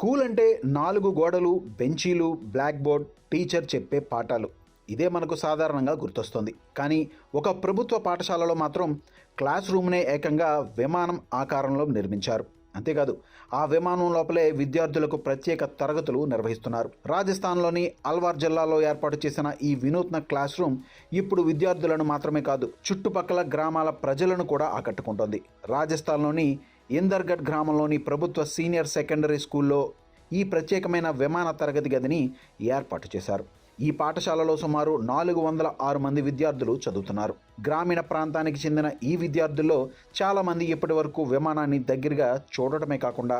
School అంటే 4 గోడలు, బెంచీలు, బ్లాక్ బోర్డ్, టీచర్ చెప్పే పాఠాలు. ఇదే మనకు సాధారణంగా గుర్తొస్తుంది. కానీ ఒక ప్రభుత్వ పాఠశాలలో మాత్రం క్లాస్ రూమ్‌నే ఏకంగా విమానం ఆకారంలో నిర్మించారు. అంతేకాదు, ఆ విమానం లోపలే విద్యార్థులకు ప్రత్యేక తరగతులు నిర్వహిస్తున్నారు. రాజస్థాన్‌లోని అల్వార్ జిల్లాలో ఏర్పాటు చేసిన ఈ వినూత్న క్లాస్ రూమ్ ఇప్పుడు విద్యార్థులను మాత్రమే కాదు, చుట్టుపక్కల గ్రామాల ప్రజలను కూడా ఆకట్టుకుంటోంది. రాజస్థాన్‌లోని ఇందర్గఢ్ గ్రామంలోని ప్రభుత్వ సీనియర్ సెకండరీ స్కూల్లో ఈ ప్రత్యేకమైన విమాన తరగతి గదిని ఏర్పాటు చేశారు. ఈ పాఠశాలలో సుమారు 406 మంది విద్యార్థులు చదువుతున్నారు. గ్రామీణ ప్రాంతానికి చెందిన ఈ విద్యార్థుల్లో చాలామంది ఇప్పటి వరకు విమానాన్ని దగ్గరగా చూడటమే కాకుండా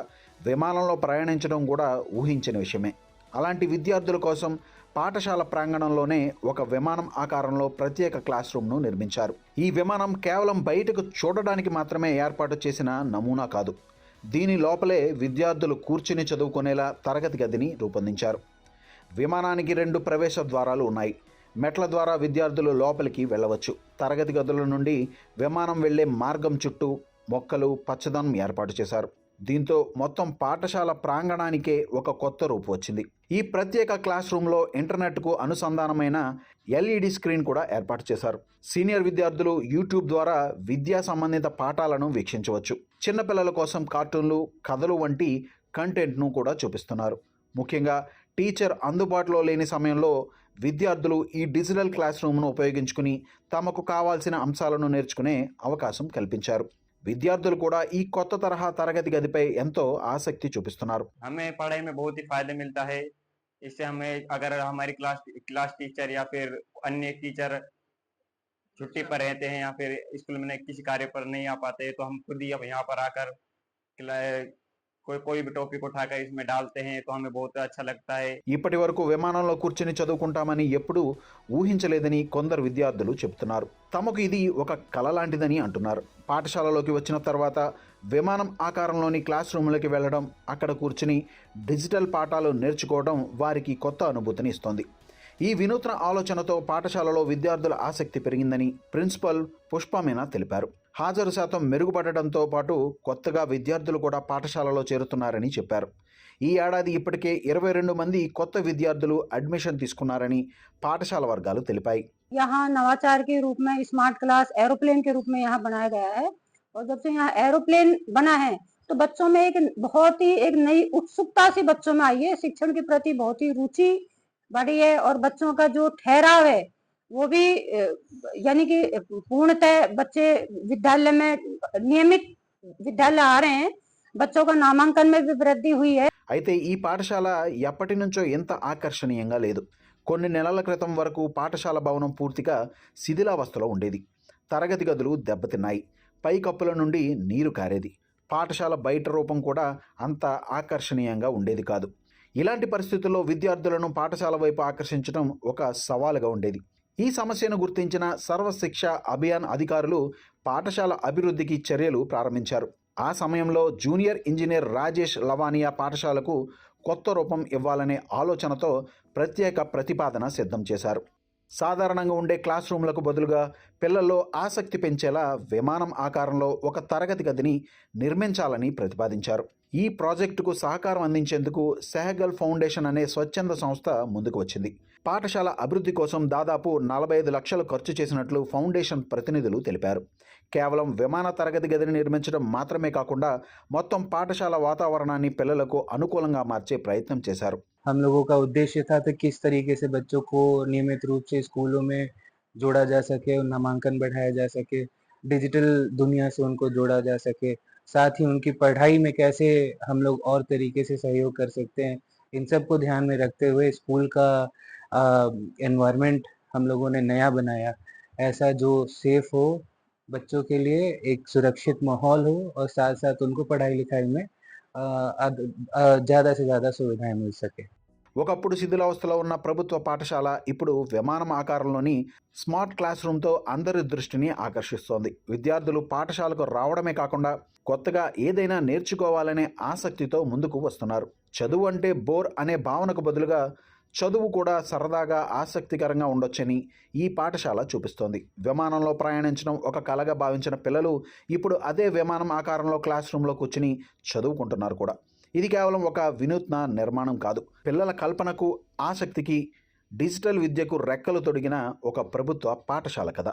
విమానంలో ప్రయాణించడం కూడా ఊహించని విషయమే. అలాంటి విద్యార్థుల కోసం పాఠశాల ప్రాంగణంలోనే ఒక విమానం ఆకారంలో ప్రత్యేక క్లాస్ రూమ్ను నిర్మించారు. ఈ విమానం కేవలం బయటకు చూడడానికి మాత్రమే ఏర్పాటు చేసిన నమూనా కాదు. దీని లోపలే విద్యార్థులు కూర్చుని చదువుకునేలా తరగతి గదిని రూపొందించారు. విమానానికి 2 ప్రవేశ ద్వారాలు ఉన్నాయి. మెట్ల ద్వారా విద్యార్థులు లోపలికి వెళ్ళవచ్చు. తరగతి గదుల నుండి విమానం వెళ్లే మార్గం చుట్టూ మొక్కలు, పచ్చదనం ఏర్పాటు చేశారు. దీంతో మొత్తం పాఠశాల ప్రాంగణానికే ఒక కొత్త రూపు వచ్చింది. ఈ ప్రత్యేక క్లాస్ రూమ్లో ఇంటర్నెట్కు అనుసంధానమైన ఎల్ఈడి స్క్రీన్ కూడా ఏర్పాటు చేశారు. సీనియర్ విద్యార్థులు యూట్యూబ్ ద్వారా విద్యా సంబంధిత పాఠాలను వీక్షించవచ్చు. చిన్నపిల్లల కోసం కార్టూన్లు, కథలు వంటి కంటెంట్ను కూడా చూపిస్తున్నారు. ముఖ్యంగా టీచర్ అందుబాటులో లేని సమయంలో విద్యార్థులు ఈ డిజిటల్ క్లాస్ రూమ్ను ఉపయోగించుకుని తమకు కావాల్సిన అంశాలను నేర్చుకునే అవకాశం కల్పించారు. విద్యార్థులు కూడా ఈ కొత్త తరహా తరగతి గదిపై ఎంతో ఆసక్తి చూపిస్తున్నారు. हमें पढ़ाई में बहुत ही फायदा मिलता है। इससे हमें अगर हमारी क्लास टीचर या फिर अन्य टीचर छुट्टी पर रहते हैं या फिर स्कूल में किसी कार्य पर नहीं आ पाते तो हम खुद ही अब यहाँ पर आकर कोई भी टॉपिक उठाकर इसमें डालते हैं तो हमें बहुत अच्छा लगता है। ఇప్పటి వరకు విమానంలో కూర్చుని చదువుకుంటామని ఎప్పుడూ ఊహించలేదని కొందరు విద్యార్థులు చెబుతున్నారు. తమకు ఇది ఒక కల లాంటిదని అంటున్నారు. పాఠశాలలోకి వచ్చిన తర్వాత విమానం ఆకారంలోని క్లాస్ రూమ్లోకి వెళ్ళడం, అక్కడ కూర్చుని డిజిటల్ పాఠాలు నేర్చుకోవడం వారికి కొత్త అనుభూతిని ఇస్తోంది. ఈ వినూత్న ఆలోచనతో పాఠశాలలో విద్యార్థుల ఆసక్తి పెరిగిందని ప్రిన్సిపల్ పుష్పమీనా తెలిపారు. హాజరు శాతం మెరుగుపడడంతో పాటు కొత్తగా విద్యార్థులు కూడా పాఠశాలలో చేరుతున్నారని చెప్పారు. ఈ ఏడాది ఇప్పటికే 22 మంది కొత్త విద్యార్థులు అడ్మిషన్ తీసుకున్నారని పాఠశాల వర్గాలు తెలిపాయి. यहाँ नवाचार के रूप में स्मार्ट क्लास एरोप्लेन के रूप में यहाँ बनाया गया है और जब से यहाँ एरोप्लेन बना है तो बच्चों में बहुत ही एक नई उत्सुकता सी बच्चों में आई है। शिक्षण के प्रति बहुत ही रुचि बढ़ी है और बच्चों का जो ठहराव है वो भी यानी कि पूर्णतः बच्चे विद्यालय में नियमित विद्यालय आ रहे हैं। बच्चों का नामांकन में भी वृद्धि हुई है। అయితే ఈ పాఠశాల ఎప్పటి నుంచో ఎంత ఆకర్షణీయంగా లేదు. కొన్ని నెలల క్రితం వరకు పాఠశాల భవనం పూర్తిగా శిథిలావస్థలో ఉండేది. తరగతి గదులు దెబ్బతిన్నాయి. పైకప్పుల నుండి నీరు కారేది. పాఠశాల బయట రూపం కూడా అంత ఆకర్షణీయంగా ఉండేది కాదు. ఇలాంటి పరిస్థితుల్లో విద్యార్థులను పాఠశాల వైపు ఆకర్షించడం ఒక సవాలుగా ఉండేది. ఈ సమస్యను గుర్తించిన సర్వశిక్ష అభియాన్ అధికారులు పాఠశాల అభివృద్ధికి చర్యలు ప్రారంభించారు. ఆ సమయంలో జూనియర్ ఇంజనీర్ రాజేష్ లవానియా పాఠశాలకు కొత్త రూపం ఇవ్వాలనే ఆలోచనతో ప్రత్యేక ప్రతిపాదన సిద్ధం చేశారు. సాధారణంగా ఉండే క్లాస్ రూమ్లకు బదులుగా పిల్లల్లో ఆసక్తి పెంచేలా విమానం ఆకారంలో ఒక తరగతి గదిని నిర్మించాలని ప్రతిపాదించారు. ఈ ప్రాజెక్టుకు సహకారం అందించేందుకు సెహగల్ ఫౌండేషన్ అనే స్వచ్ఛంద సంస్థ ముందుకు వచ్చింది. పాఠశాల అభివృద్ధి కోసం దాదాపు 45 లక్షలు ఖర్చు చేసినట్లు ఫౌండేషన్ ప్రతినిధులు తెలిపారు. కేవలం విమాన తరగతి గదిని నిర్మించడం మాత్రమే కాకుండా మొత్తం పాఠశాల వాతావరణాన్ని పిల్లలకు అనుకూలంగా మార్చే ప్రయత్నం చేశారు. हम लोगों का उद्देश्य था तो किस तरीके से बच्चों को नियमित रूप से स्कूलों में जोड़ा जा सके और नामांकन बढ़ाया जा सके, डिजिटल दुनिया से उनको जोड़ा जा सके, साथ ही उनकी पढ़ाई में कैसे हम लोग और तरीके से सहयोग कर सकते हैं, इन सब को ध्यान में रखते हुए स्कूल का एनवायरनमेंट हम लोगों ने नया बनाया, ऐसा जो सेफ हो, बच्चों के लिए एक सुरक्षित माहौल हो और साथ साथ उनको पढ़ाई लिखाई में ज़्यादा से ज़्यादा सुविधाएं मिल सके। ఒకప్పుడు శిథిలావస్థలో ఉన్న ప్రభుత్వ పాఠశాల ఇప్పుడు విమానం ఆకారంలోని స్మార్ట్ క్లాస్ రూమ్తో అందరి దృష్టిని ఆకర్షిస్తోంది. విద్యార్థులు పాఠశాలకు రావడమే కాకుండా కొత్తగా ఏదైనా నేర్చుకోవాలనే ఆసక్తితో ముందుకు వస్తున్నారు. చదువు అంటే బోర్ అనే భావనకు బదులుగా చదువు కూడా సరదాగా ఆసక్తికరంగా ఉండొచ్చని ఈ పాఠశాల చూపిస్తోంది. విమానంలో ప్రయాణించడం ఒక కలగా భావించిన పిల్లలు ఇప్పుడు అదే విమానం ఆకారంలో క్లాస్ రూమ్లో కూర్చుని చదువుకుంటున్నారు కూడా. ఇది కేవలం ఒక వినూత్న నిర్మాణం కాదు, పిల్లల కల్పనకు, ఆసక్తికి, డిజిటల్ విద్యకు రెక్కలు తొడిగిన ఒక ప్రభుత్వ పాఠశాల కథ.